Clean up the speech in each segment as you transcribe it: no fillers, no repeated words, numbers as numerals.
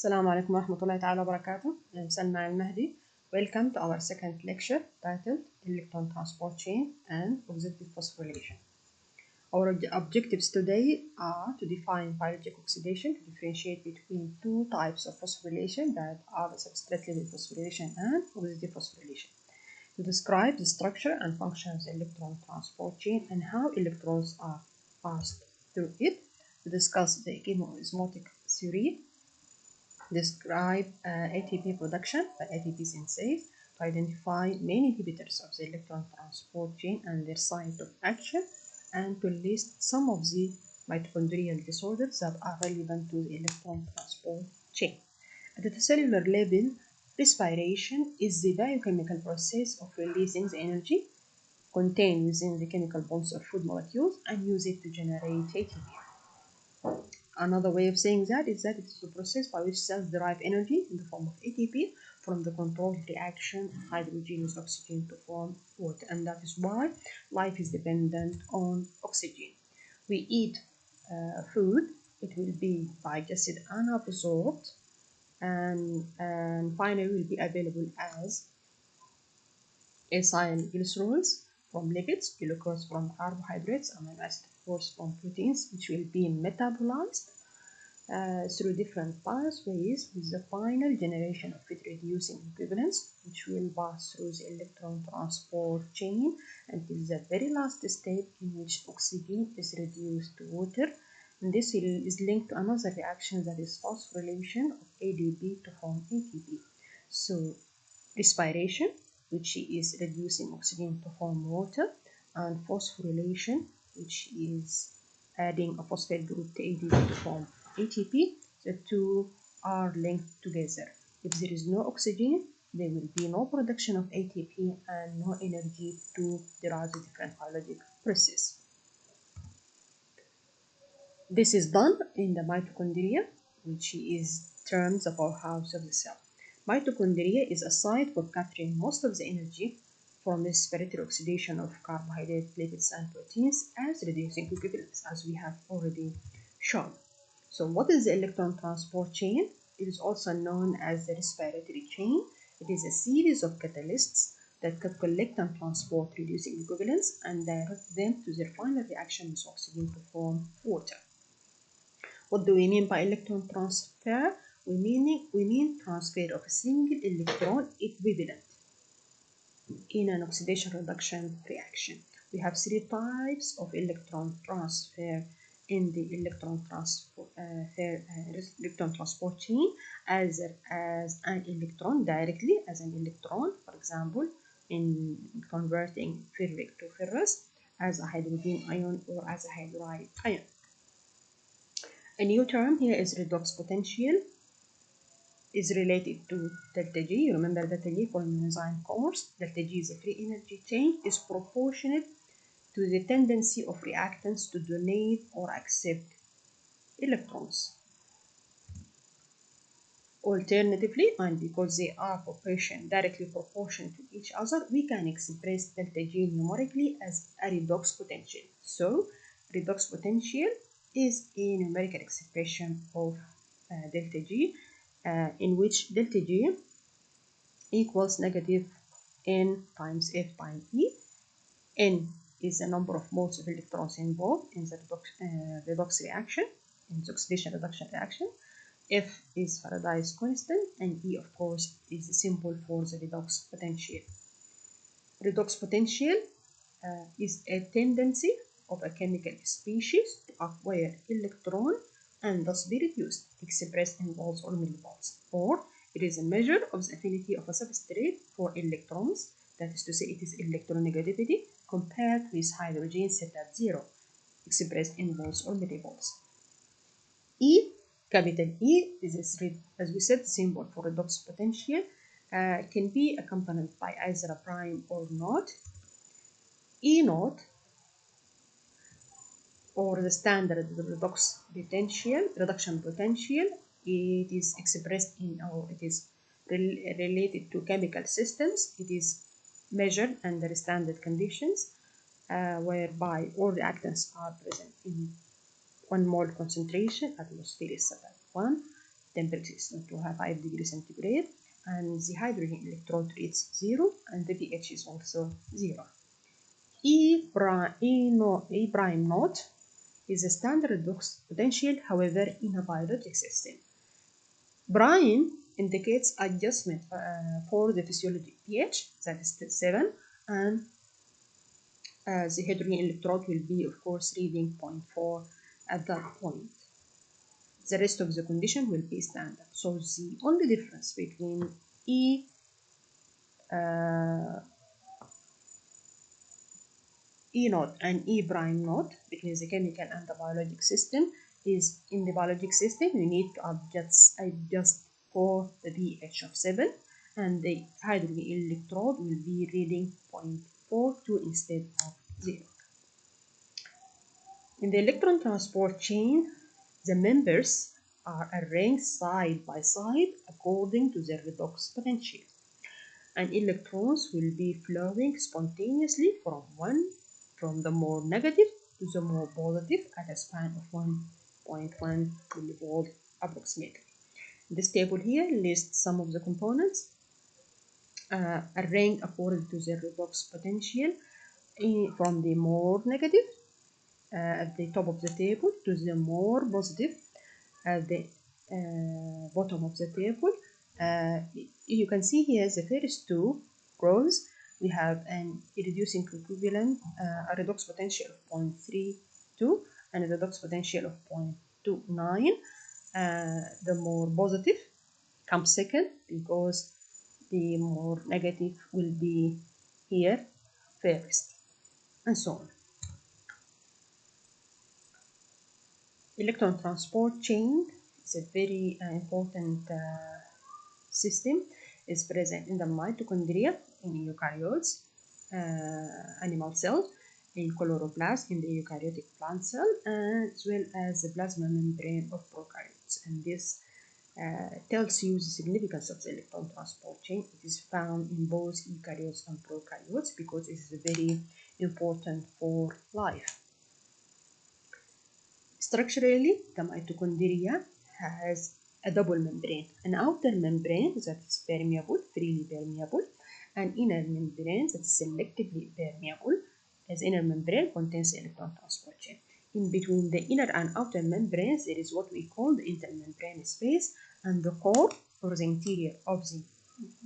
السلام عليكم ورحمة الله تعالى وبركاته. I'm Salma Al-Mahdi. Welcome to our second lecture titled Electron Transport Chain and Oxidative Phosphorylation. Our objectives today are to define biologic oxidation, to differentiate between two types of phosphorylation that are substrate level phosphorylation and oxidative phosphorylation, to describe the structure and function of the electron transport chain and how electrons are passed through it, to discuss the chemoosmotic theory, describe ATP production by ATP synthase, to identify main inhibitors of the electron transport chain and their site of action, and to list some of the mitochondrial disorders that are relevant to the electron transport chain. At the cellular level, respiration is the biochemical process of releasing the energy contained within the chemical bonds of food molecules and use it to generate ATP. Another way of saying that is that it is a process by which cells derive energy in the form of ATP from the controlled reaction of hydrogen with oxygen to form water, and that is why life is dependent on oxygen. We eat food, it will be digested and absorbed, and finally will be available as acyl glycerols from lipids, glucose from carbohydrates, amino acid of course from proteins, which will be metabolized through different pathways with the final generation of heat-reducing equivalents, which will pass through the electron transport chain until the very last step in which oxygen is reduced to water. And this is linked to another reaction, that is phosphorylation of ADP to form ATP. So respiration, which is reducing oxygen to form water, and phosphorylation, which is adding a phosphate group to ADP to form ATP. The two are linked together. If there is no oxygen, there will be no production of ATP and no energy to derive the different biologic process. This is done in the mitochondria, which is termed the powerhouse of the cell. Mitochondria is a site for capturing most of the energy from respiratory oxidation of carbohydrates, lipids, and proteins as reducing equivalents, as we have already shown. So what is the electron transport chain? It is also known as the respiratory chain. It is a series of catalysts that can collect and transport reducing equivalents and direct them to their final reaction with oxygen to form water. What do we mean by electron transfer? We mean transfer of a single electron equivalent in an oxidation reduction reaction. We have three types of electron transfer in the electron transport chain, either as an electron directly as an electron, for example, in converting ferric to ferrous, as a hydrogen ion or as a hydride ion. A new term here is redox potential, is related to delta G. You remember delta G from the enzyme course. Delta G is a free energy change, is proportionate to the tendency of reactants to donate or accept electrons. Alternatively, and because they are directly proportional to each other, we can express delta G numerically as a redox potential. So, redox potential is a numerical expression of delta G, in which delta G equals negative N times F times E. N is the number of moles of electrons involved in the redox reaction, in the oxidation reduction reaction. F is Faraday's constant, and E, of course, is the symbol for the redox potential. Redox potential is a tendency of a chemical species to acquire electron and thus be reduced, expressed in volts or millivolts. Or it is a measure of the affinity of a substrate for electrons, that is to say, it is electronegativity compared with hydrogen set at 0, expressed in volts or millivolts. E, capital E, is, as we said, the symbol for redox potential, can be accompanied by either a prime or naught. E naught, or the standard reduction potential, it is expressed in, or it is related to chemical systems. It is measured under standard conditions, whereby all reactants are present in 1 mole concentration, atmosphere is set at 1, temperature is not to have 5 degrees centigrade, and the hydrogen electrode reaches 0, and the pH is also 0. E prime naught is a standard redox potential, however, in a biologic system. Prime indicates adjustment for the physiologic pH, that is 7, and the hydrogen electrode will be, of course, reading 0.4 at that point. The rest of the condition will be standard. So the only difference between E naught and E prime naught between the chemical and the biologic system is, in the biologic system you need to adjust for the pH of 7, and the hydrogen electrode will be reading 0.42 instead of 0. In the electron transport chain, the members are arranged side by side according to their redox potential, and electrons will be flowing spontaneously from the more negative to the more positive at a span of 1.1 millivolt approximately. This table here lists some of the components arranged according to their redox potential from the more negative at the top of the table to the more positive at the bottom of the table. You can see here the first two rows, we have an reducing equivalent, a redox potential of 0.32 and a redox potential of 0.29. The more positive comes second because the more negative will be here first, and so on. Electron transport chain is a very important system. Is present in the mitochondria in eukaryotes, animal cells, in chloroplast in the eukaryotic plant cell, as well as the plasma membrane of prokaryotes. And this tells you the significance of the electron transport chain. It is found in both eukaryotes and prokaryotes because it is very important for life. Structurally, the mitochondria has a double membrane, an outer membrane that is permeable, freely permeable, and inner membrane that is selectively permeable, as inner membrane contains the electron transport chain. In between the inner and outer membranes, there is what we call the intermembrane space, and the core, or the interior of the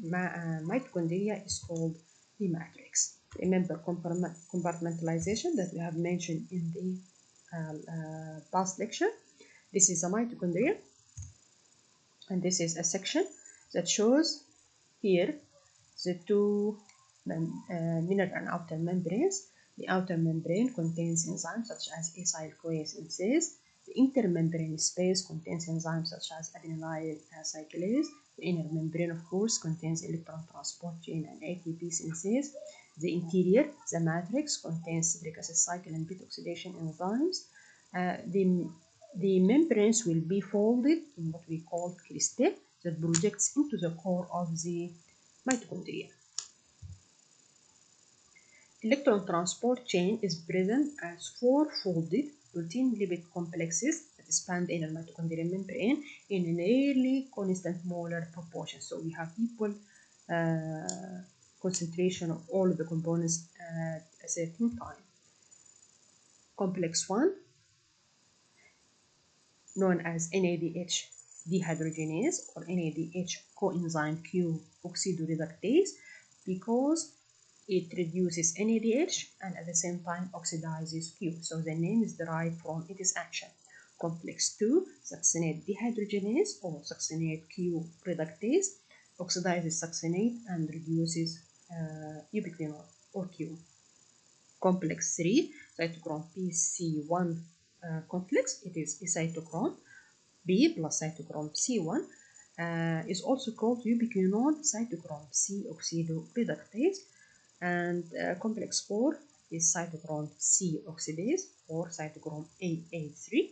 mitochondria, is called the matrix. Remember compartmentalization that we have mentioned in the past lecture. This is a mitochondria, and this is a section that shows here the two inner and outer membranes. The outer membrane contains enzymes such as acyl-CoA synthase. The intermembrane space contains enzymes such as adenylyl cyclase. The inner membrane, of course, contains electron transport chain and ATP synthase. The interior, the matrix, contains citric acid cycle and beta oxidation enzymes. The membranes will be folded in what we call crystal that projects into the core of the mitochondria. Electron transport chain is present as four-folded protein lipid complexes that span the inner mitochondrial membrane in a nearly constant molar proportion. So we have equal concentration of all of the components at a certain time. Complex 1, known as NADH dehydrogenase or NADH coenzyme Q oxidoreductase, because it reduces NADH and at the same time oxidizes Q. So the name is derived from its action. Complex 2, succinate dehydrogenase or succinate Q reductase, oxidizes succinate and reduces ubiquinol or Q. Complex 3, cytochrome PC1 complex, it is a cytochrome B plus cytochrome C1, is also called ubiquinol cytochrome C oxidoreductase. And complex 4 is cytochrome C oxidase or cytochrome AA3,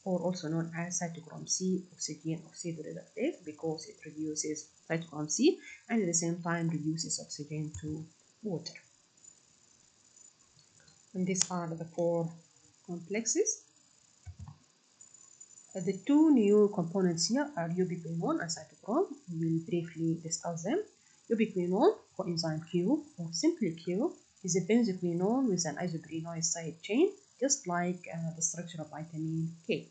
or also known as cytochrome C oxygen oxidoreductase, because it reduces cytochrome C and at the same time reduces oxygen to water. And these are the four complexes. The two new components here are ubiquinone and cytochrome. We will briefly discuss them. Ubiquinone, coenzyme Q, or simply Q, is a benzoquinone with an isoprenoid side chain, just like the structure of vitamin K.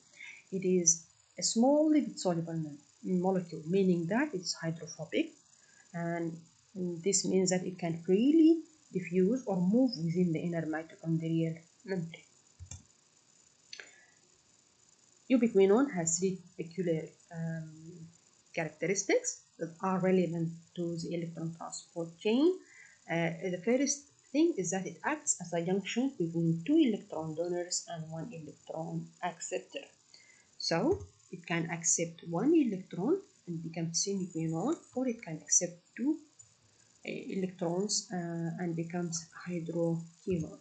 It is a small lipid-soluble molecule, meaning that it's hydrophobic, and this means that it can freely diffuse or move within the inner mitochondrial membrane. Ubiquinone has three peculiar characteristics that are relevant to the electron transport chain. The first thing is that it acts as a junction between two electron donors and one electron acceptor. So it can accept one electron and become semiquinone, or it can accept two electrons and becomes hydroquinone.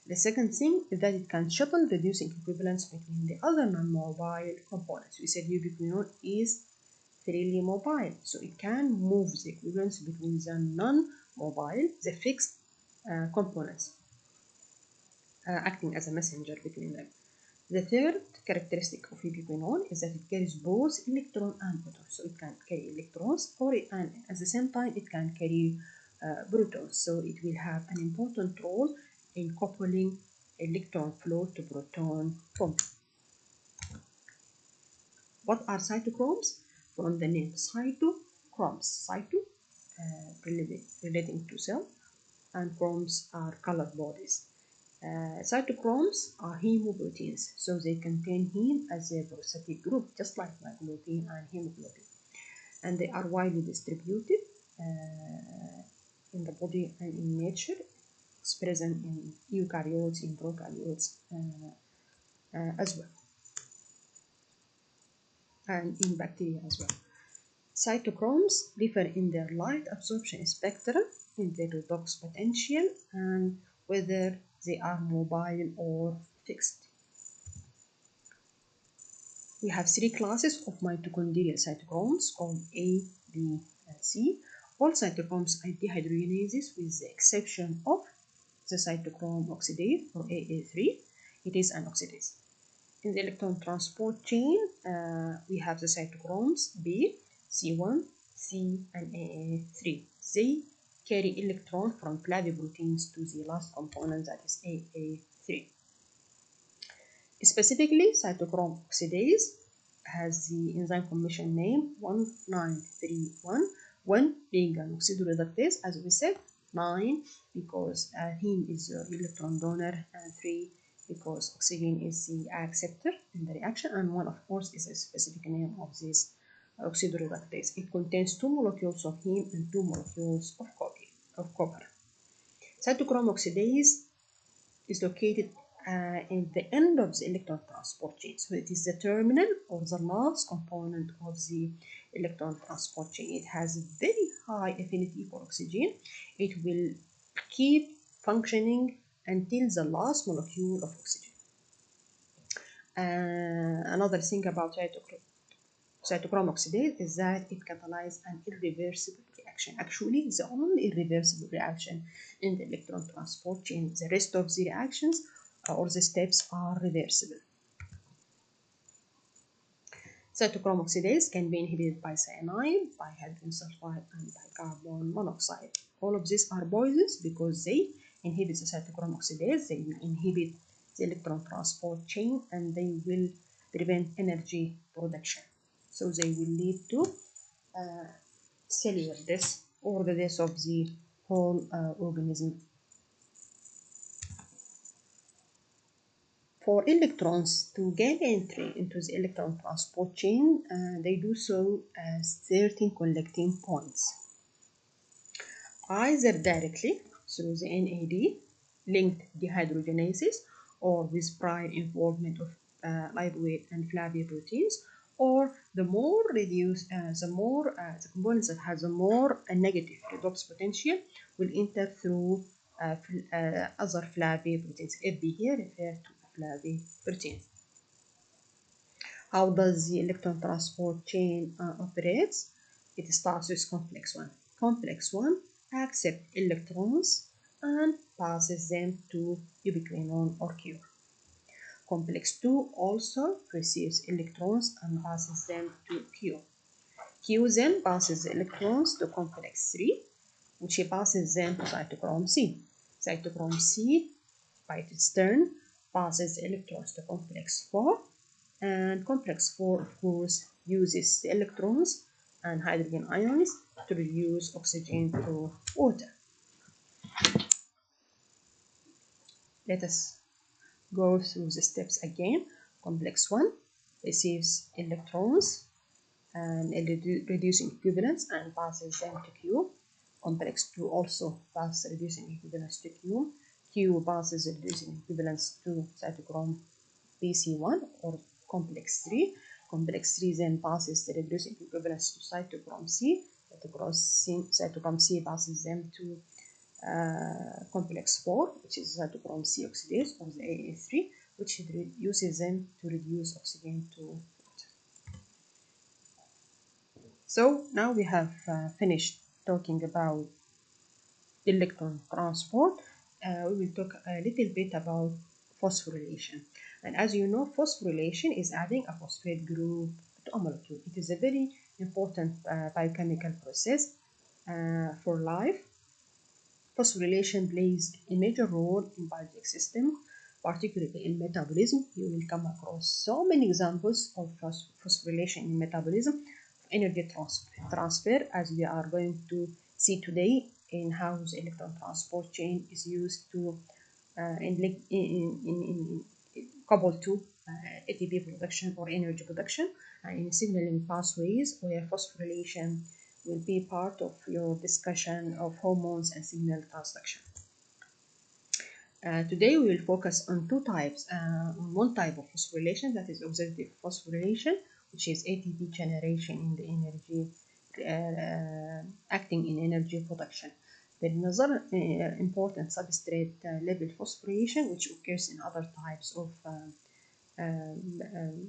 The second thing is that it can shuttle reducing equivalence between the other non-mobile components. We said ubiquinone is freely mobile, so it can move the equivalence between the non-mobile, the fixed components, acting as a messenger between them. The third characteristic of ubiquinone is that it carries both electron and proton, so it can carry electrons, and at the same time it can carry protons, so it will have an important role in coupling electron flow to proton pump. What are cytochromes? From the name cytochromes, cyto relating to cell, and chromes are colored bodies. Cytochromes are hemoproteins, so they contain heme as a prosthetic group, just like gluten and hemoglobin, and they are widely distributed in the body and in nature. It's present in eukaryotes, in prokaryotes as well, and in bacteria as well. Cytochromes differ in their light absorption spectrum, in their redox potential, and whether they are mobile or fixed. We have three classes of mitochondrial cytochromes called A, B, and C. All cytochromes are dehydrogenases with the exception of the cytochrome oxidase, or AA3. It is an oxidase. In the electron transport chain, we have the cytochromes B, C1, C, and AA3. They carry electron from flaviproteins to the last component, that is AA3. Specifically, cytochrome oxidase has the enzyme combination name 1931, 1 being an oxidoreductase, as we said, 9 because heme is the electron donor, and 3 because oxygen is the acceptor in the reaction, and 1, of course, is a specific name of this oxidoreductase. It contains 2 molecules of heme and 2 molecules of copper. Cytochrome oxidase is located in the end of the electron transport chain. So it is the terminal or the last component of the electron transport chain. It has very high affinity for oxygen. It will keep functioning until the last molecule of oxygen. Another thing about cytochrome oxidase is that it catalyzes an irreversible reaction. Actually, the only irreversible reaction in the electron transport chain. The rest of the reactions or the steps are reversible. Cytochrome oxidase can be inhibited by cyanide, by hydrogen sulfide, and by carbon monoxide. All of these are poisons because they inhibit the cytochrome oxidase, they will inhibit the electron transport chain, and they will prevent energy production. So they will lead to cellular death or the death of the whole organism. For electrons to gain entry into the electron transport chain, they do so as 13 collecting points, either directly through the NAD linked dehydrogenases, or with prior involvement of lipid and flaviproteins, or the more reduced, the components that has a more negative redox potential will enter through other flaviproteins. FB here refers to flaviprotein. How does the electron transport chain operates? It starts with complex 1. Complex 1 accepts electrons and passes them to ubiquinone or Q. Complex 2 also receives electrons and passes them to Q. Q then passes the electrons to complex 3, which passes them to cytochrome C. Cytochrome C, by its turn, passes the electrons to complex 4, and complex 4, of course, uses the electrons and hydrogen ions to reduce oxygen to water. Let us go through the steps again. Complex 1 receives electrons and reducing equivalents and passes them to Q. Complex 2 also passes reducing equivalents to Q. Q passes reducing equivalents to cytochrome BC1 or complex 3. Complex 3 then passes the reducing equivalents to cytochrome C. Cytochrome C passes them to complex 4, which is cytochrome C oxidase, or the AA3, which uses them to reduce oxygen to water. So now we have finished talking about electron transport. We will talk a little bit about phosphorylation. And as you know, phosphorylation is adding a phosphate group to a molecule. It is a very important biochemical process for life. Phosphorylation plays a major role in biological system, particularly in metabolism. You will come across so many examples of phosphorylation in metabolism, energy transfer, as we are going to see today in how the electron transport chain is used to couple to ATP production or energy production, and in signaling pathways where phosphorylation will be part of your discussion of hormones and signal transduction. Today we will focus on two types. On one type of phosphorylation, that is oxidative phosphorylation, which is ATP generation in the energy, acting in energy production. There is another important substrate level phosphorylation, which occurs in other types of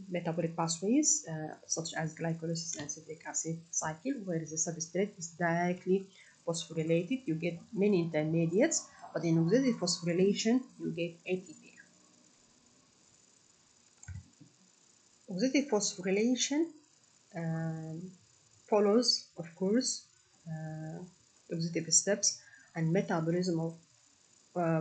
metabolic pathways, such as glycolysis and citric acid cycle, where the substrate is directly phosphorylated. You get many intermediates, but in oxidative phosphorylation, you get ATP. Oxidative phosphorylation follows, of course, oxidative steps and metabolism of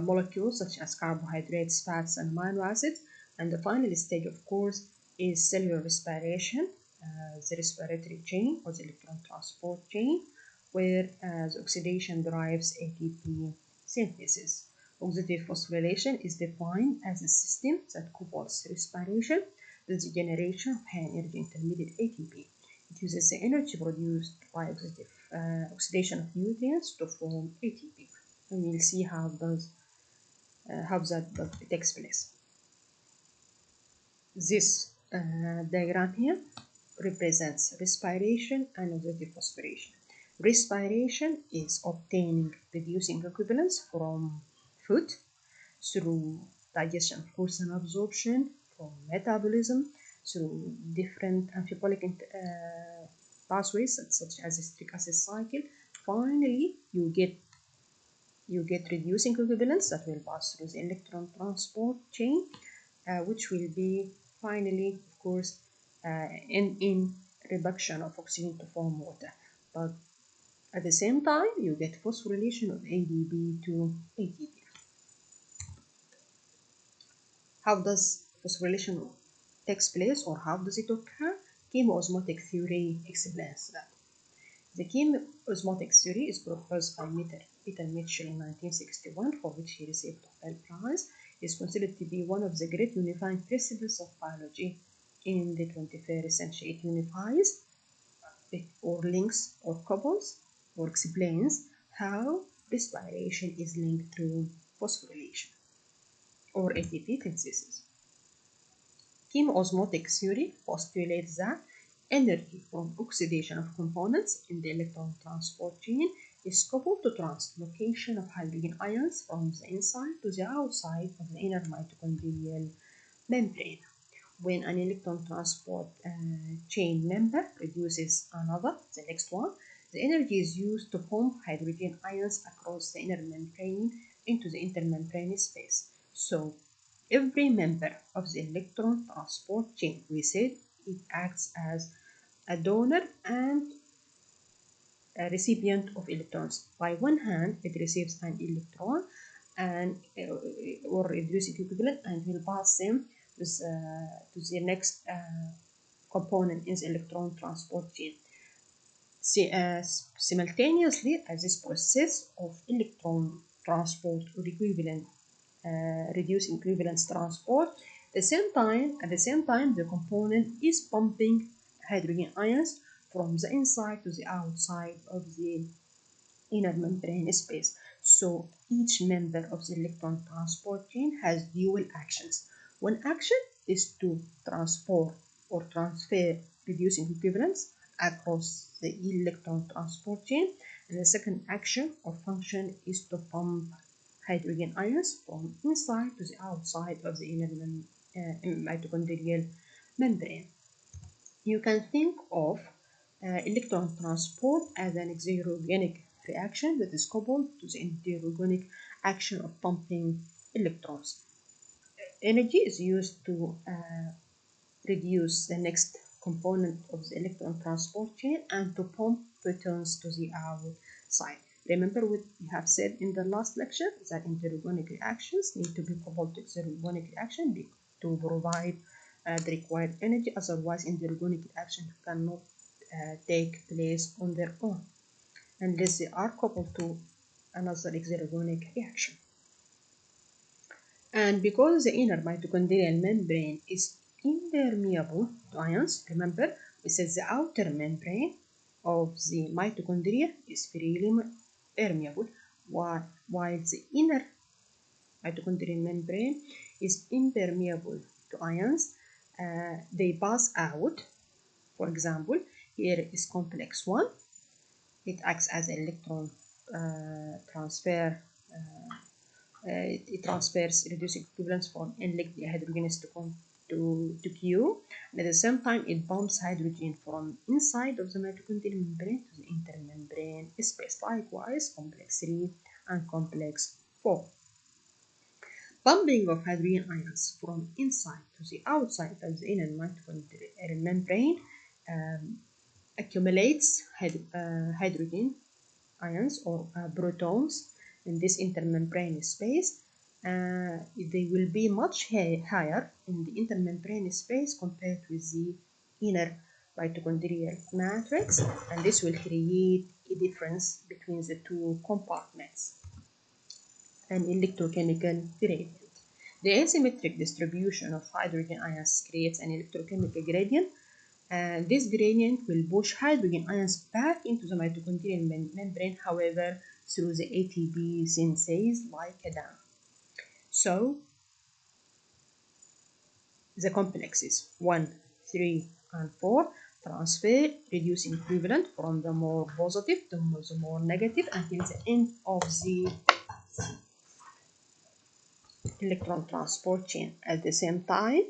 molecules such as carbohydrates, fats, and amino acids. And the final stage, of course, is cellular respiration, the respiratory chain or the electron transport chain, where the oxidation drives ATP synthesis. Oxidative phosphorylation is defined as a system that couples respiration with the generation of high energy intermediate ATP. It uses the energy produced by oxidation of nutrients to form ATP. And we'll see how that takes place. This diagram here represents respiration and oxidative phosphorylation. Respiration is obtaining reducing equivalents from food through digestion, of course, and absorption, from metabolism, through different amphipolic pathways such as the citric acid cycle. Finally, you get reducing equivalents that will pass through the electron transport chain, which will be finally, of course, in reduction of oxygen to form water. But at the same time, you get phosphorylation of ADP to ATP. How does phosphorylation takes place, or how does it occur? Chemoosmotic theory explains that. The chemoosmotic theory is proposed by Peter Mitchell in 1961, for which he received the Nobel Prize. It is considered to be one of the great unifying principles of biology in the 21st century. It unifies or links or couples or explains how respiration is linked to phosphorylation or ATP synthesis. Chemoosmotic theory postulates that energy from oxidation of components in the electron transport chain is coupled to translocation of hydrogen ions from the inside to the outside of the inner mitochondrial membrane. When an electron transport chain member reduces another, the next one, the energy is used to pump hydrogen ions across the inner membrane into the intermembranous space. So every member of the electron transport chain, we said it acts as a donor and a recipient of electrons. By one hand, it receives an electron and or reduced equivalent and will pass them to the next component in the electron transport chain. Simultaneously, as this process of electron transport or equivalent reduced equivalence transport, at the same time, the component is pumping hydrogen ions from the inside to the outside of the inner membrane space. So each member of the electron transport chain has dual actions. One action is to transport or transfer reducing equivalents across the electron transport chain, and the second action or function is to pump hydrogen ions from inside to the outside of the inner mitochondrial membrane. You can think of electron transport as an exergonic reaction that is coupled to the endergonic action of pumping electrons. Energy is used to reduce the next component of the electron transport chain and to pump protons to the outside. Remember what we have said in the last lecture, that endergonic reactions need to be coupled to exergonic reaction to provide the required energy, otherwise endergonic reaction cannot take place on their own unless they are coupled to another exergonic reaction. And because the inner mitochondrial membrane is impermeable to ions, remember we said the outer membrane of the mitochondria is freely permeable, while the inner mitochondrial membrane is impermeable to ions. They pass out. For example, here is complex 1. It acts as electron transfer. It transfers reduced equivalents from N-leg dehydrogenase to Q, and at the same time it pumps hydrogen from inside of the mitochondrial membrane to the intermembrane space. Likewise, complex 3 and complex 4. Pumping of hydrogen ions from inside to the outside of the inner mitochondrial membrane accumulates hydrogen ions or protons in this intermembrane space. They will be much higher in the intermembrane space compared with the inner mitochondrial matrix, and this will create a difference between the two compartments, an electrochemical gradient. The asymmetric distribution of hydrogen ions creates an electrochemical gradient, and this gradient will push hydrogen ions back into the mitochondrial membrane, however, through the ATP synthase like a dam. So the complexes 1, 3, and 4 transfer reducing equivalent from the more positive to the more negative until the end of the electron transport chain. At the same time,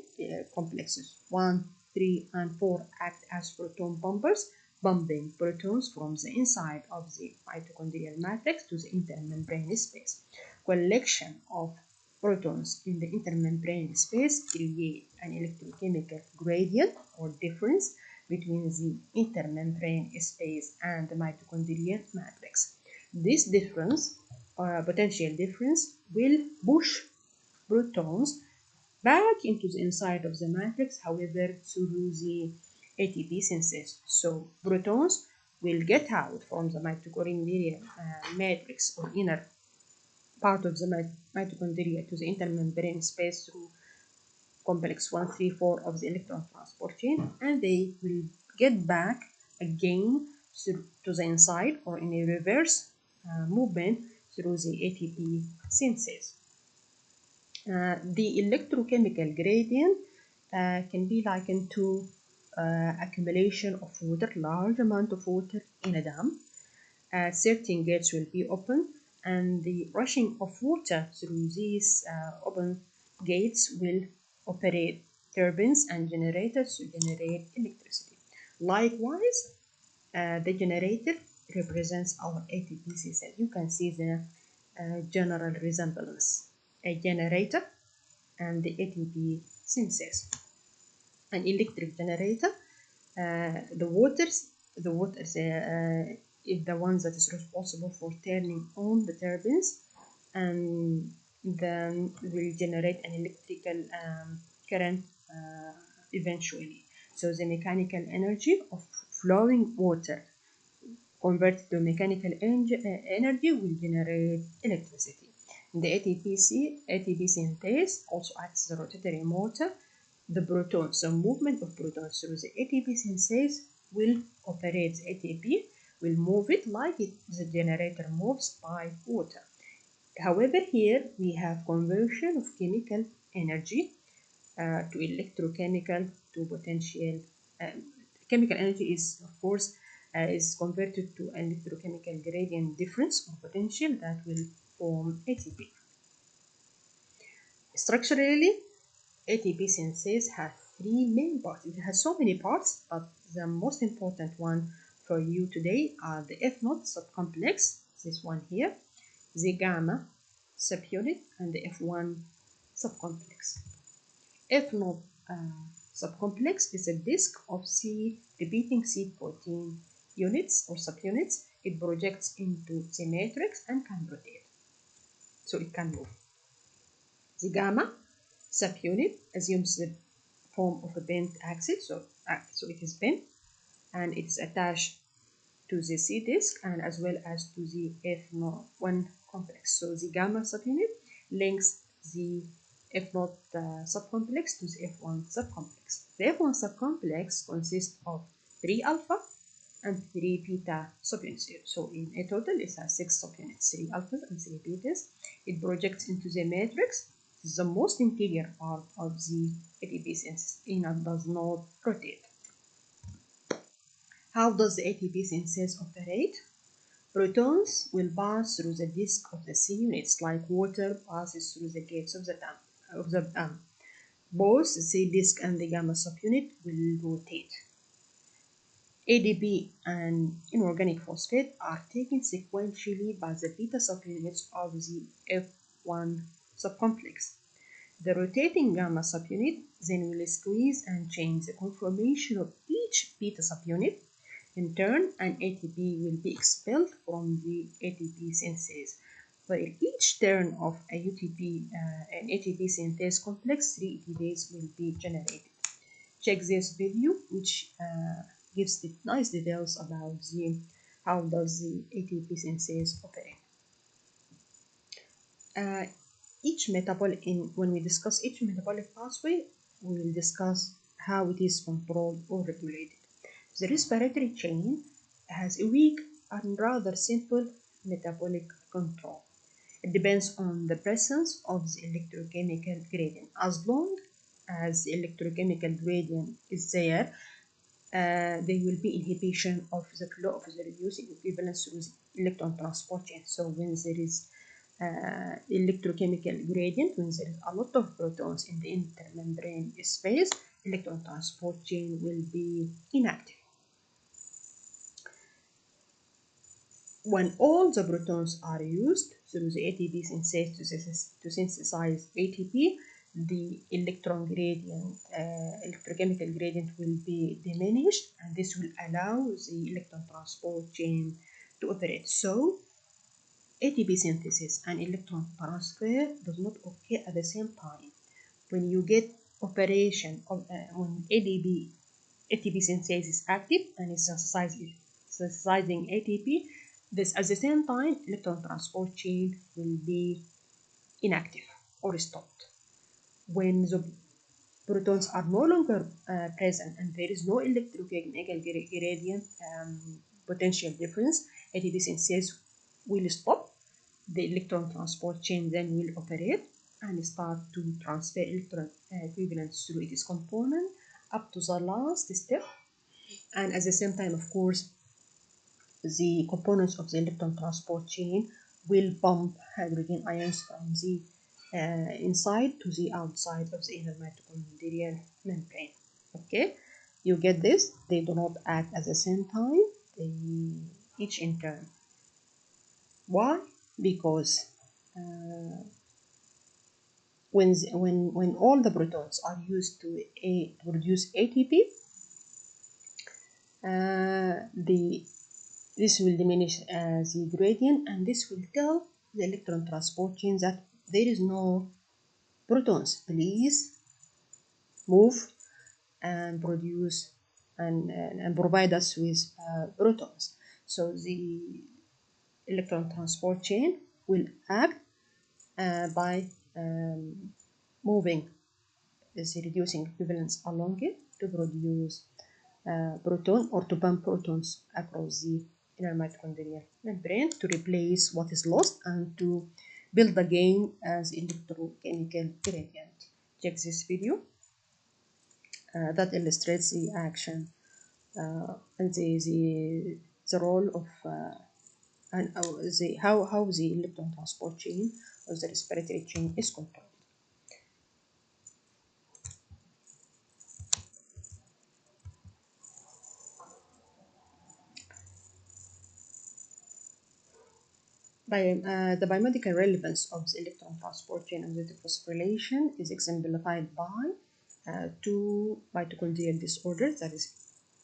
complexes 1, 3, and 4 act as proton pumpers, pumping protons from the inside of the mitochondrial matrix to the intermembrane space. Collection of protons in the intermembrane space create an electrochemical gradient or difference between the intermembrane space and the mitochondrial matrix. This difference, potential difference, will push protons back into the inside of the matrix, however, through the ATP synthesis. So protons will get out from the mitochondrial matrix or inner part of the mitochondria to the intermembrane space through complex 1, 3, 4 of the electron transport chain, and they will get back again to the inside or in a reverse movement through the ATP synthesis. The electrochemical gradient can be likened to accumulation of water, large amount of water in a dam. Certain gates will be open, and the rushing of water through these open gates will operate turbines and generators to generate electricity. Likewise, the generator represents our ATP system. You can see the general resemblance. A generator and the ATP synthesis. An electric generator, the water is the one that is responsible for turning on the turbines, and then will generate an electrical current eventually. So the mechanical energy of flowing water converted to mechanical energy will generate electricity. The ATP synthase also acts as a rotatory motor. The protons, the movement of protons through the ATP synthase will operate the ATP, will move it like the generator moves by water. However, here we have conversion of chemical energy to electrochemical to potential. Chemical energy is, of course, is converted to an electrochemical gradient difference or potential that will form ATP. Structurally, ATP synthase has three main parts. It has so many parts, but the most important one for you today are the F0 subcomplex, this one here, the gamma subunit, and the F1 subcomplex. F0 subcomplex is a disk of repeating C protein units or subunits. It projects into the matrix and can rotate, so it can move. The gamma subunit assumes the form of a bent axis, so it is bent, and it is attached to the C disk and as well as to the F1 complex. So the gamma subunit links the F0 subcomplex to the F1 subcomplex. The F1 subcomplex consists of 3 alpha and 3 beta subunits. So in a total it has 6 subunits, 3 alphas and 3 betas. It projects into the matrix. This is the most interior part of the ATP synthase and does not rotate. How does the ATP synthase operate? Protons will pass through the disk of the C units like water passes through the gates of the dam. Both the C disk and the gamma subunit will rotate. ADP and inorganic phosphate are taken sequentially by the beta subunits of the F1 subcomplex. The rotating gamma subunit then will squeeze and change the conformation of each beta subunit. In turn, an ATP will be expelled from the ATP synthase. For each turn of an ATP synthase complex, 3 ATPs will be generated. Check this video, which gives the nice details about how does the ATP synthase operate. When we discuss each metabolic pathway, we will discuss how it is controlled or regulated. The respiratory chain has a weak and rather simple metabolic control. It depends on the presence of the electrochemical gradient. As long as the electrochemical gradient is there, there will be inhibition of the flow of the reducing equivalence through the electron transport chain. So when there is electrochemical gradient, when there is a lot of protons in the intermembrane space, electron transport chain will be inactive. When all the protons are used through the ATP synthase to synthesize ATP, the electrochemical gradient will be diminished, and this will allow the electron transport chain to operate. So, ATP synthesis and electron transfer does not occur at the same time. When you get operation of when ATP synthase is active and is synthesizing ATP, this at the same time electron transport chain will be inactive or stopped. When the protons are no longer present and there is no electrochemical gradient potential difference, ATP synthase will stop. The electron transport chain then will operate and start to transfer electron equivalents through its component up to the last step. And at the same time, of course, the components of the electron transport chain will pump hydrogen ions from the inside to the outside of the inner mitochondrial membrane. Okay, you get this? They do not act at the same time, they each in turn. Why? Because when all the protons are used to produce ATP, this will diminish the gradient, and this will tell the electron transport chain that there is no protons. Please move and produce and provide us with protons. So the electron transport chain will act by moving the reducing equivalents along it to produce proton or to pump protons across the inner mitochondrial membrane to replace what is lost and to build again as electrochemical gradient. Check this video that illustrates the action and the role of and how the electron transport chain or the respiratory chain is controlled. The biomedical relevance of the electron transport chain oxidative phosphorylation is exemplified by two mitochondrial disorders, that is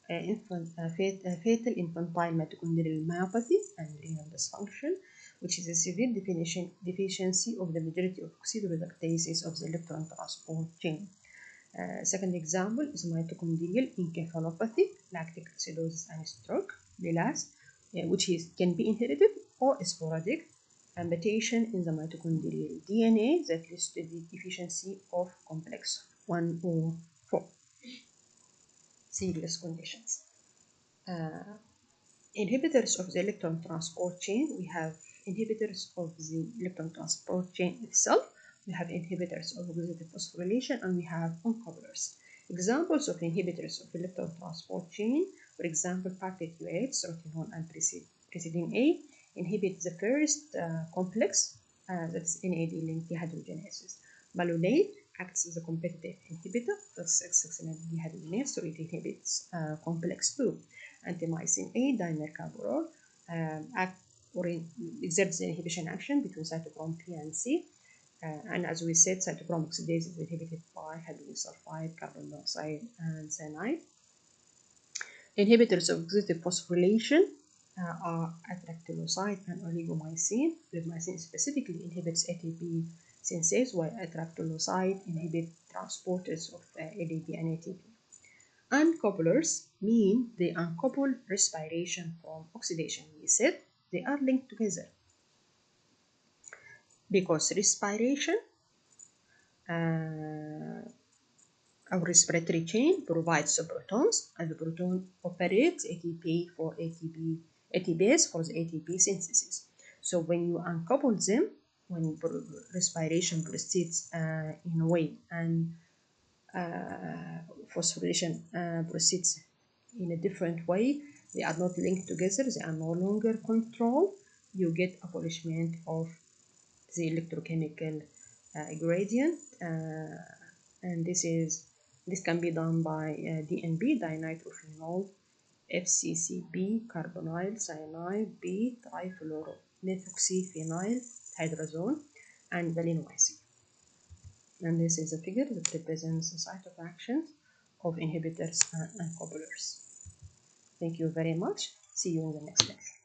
fatal infantile mitochondrial myopathy and renal dysfunction, which is a severe deficiency of the majority of oxidoreductases of the electron transport chain. Second example is mitochondrial encephalopathy, lactic acidosis and stroke, LILAS, which can be inherited or sporadic, and mutation in the mitochondrial DNA that leads to the deficiency of complex 104. Serious conditions. Inhibitors of the electron transport chain, we have inhibitors of the electron transport chain itself, we have inhibitors of oxidative phosphorylation, and we have uncouplers. Examples of inhibitors of electron transport chain, for example, partiturates, rotenone and pyridine A, inhibit the first complex, that's NAD-linked dehydrogenases. Malonate acts as a competitive inhibitor, that's 6-succinate dehydrogenase, so it inhibits complex 2. Antimycin A, dimercaborol, exerts the inhibition action between cytochrome P and C. And as we said, cytochrome oxidase is inhibited by hydrogen sulfide, carbon dioxide, and cyanide. Inhibitors of oxidative phosphorylation are atractyloside and oligomycin. Oligomycin specifically inhibits ATP synthase, while atractyloside inhibits transporters of ADP and ATP. Uncouplers mean they uncouple respiration from oxidation. We said they are linked together because respiration, our respiratory chain provides the protons, and the proton operates ATP for ATPase for the ATP synthesis. So when you uncouple them, when respiration proceeds in a way and phosphorylation proceeds in a different way, they are not linked together, they are no longer controlled, you get abolishment of the electrochemical gradient, and this can be done by DNB, dinitrophenol, FCCB, carbonyl, cyanide, B, trifluoromethoxyphenyl hydrazone, and valinomycin. And this is a figure that represents the site of action of inhibitors and couplers. Thank you very much. See you in the next lecture.